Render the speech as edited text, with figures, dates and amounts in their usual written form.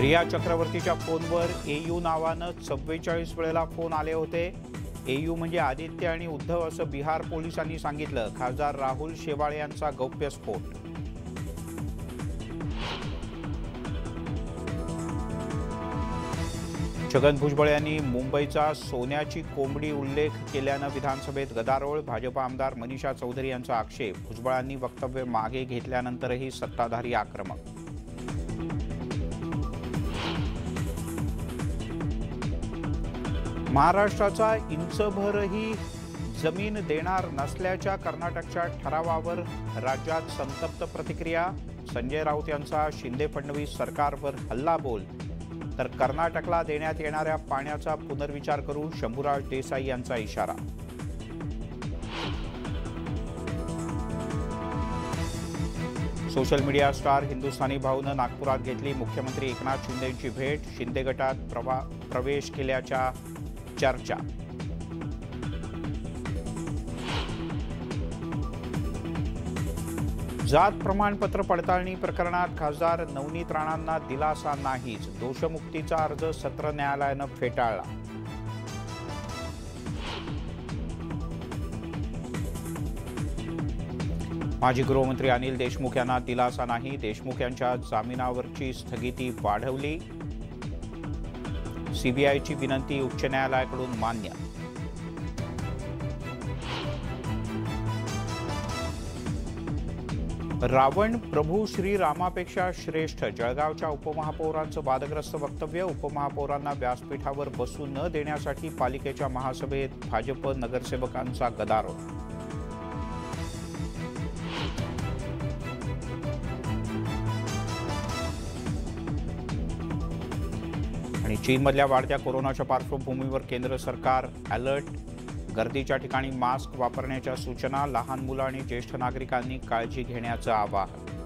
रिया चक्रवर्तीच्या फोनवर एयू नावानं 44 वेळेला फोन आले होते। एयू म्हणजे आदित्य आणि उद्धव असं बिहार पोलिसांनी सांगितलं। खासदार राहुल शेवाळे यांचा गौप्यस्फोट। छगन भुजबळ यांनी मुंबईचा सोन्याची कोंबडी उल्लेख केल्यानं विधानसभेत गदारोळ। भाजप आमदार मनीषा चौधरी यांचा आक्षेप। भुजबळांनी वक्तव्य मागे घेतल्यानंतरही सत्ताधारी आक्रमक। महाराष्ट्राचा इंचभरही जमीन देणार नसल्याच्या कर्नाटकच्या ठरावावर राज्यात संतप्त प्रतिक्रिया। संजय राऊत यांचा शिंदे फडणवीस सरकारवर हल्लाबोल। तर कर्नाटकला देण्यात येणाऱ्या पाण्याचा पुनर्विचार करू, शंभूराज देसाई यांचा इशारा। सोशल मीडिया स्टार हिंदुस्थानी भाऊनं नागपुरात घेतली मुख्यमंत्री एकनाथ शिंदेंची भेट। शिंदे गटात प्रवेश केल्याच्या चर्चा। जात प्रमाणपत्र पडताळणी प्रकरणात खासदार नवनीत राणांना दिलासा नाहीच। दोषमुक्तीचा अर्ज सत्र न्यायालयानं फेटाळला। माजी गृहमंत्री अनिल देशमुख यांना दिलासा नाही। देशमुख यांच्या जामिनावरची स्थगिती वाढवली। सीबीआयची विनंती उच्च न्यायालयाकडून मान्य। रावण प्रभू श्रीरामापेक्षा श्रेष्ठ। जळगावच्या उपमहापौरांचं वादग्रस्त वक्तव्य। उपमहापौरांना व्यासपीठावर बसू न देण्यासाठी पालिकेच्या महासभेत भाजप नगरसेवकांचा गदारोळ। आणि चीनमधल्या वाढत्या कोरोनाच्या पार्श्वभूमीवर केंद्र सरकार अलर्ट। गर्दीच्या ठिकाणी मास्क वापरण्याच्या सूचना। लहान मुलं आणि ज्येष्ठ नागरिकांनी काळजी घेण्याचं आवाहन।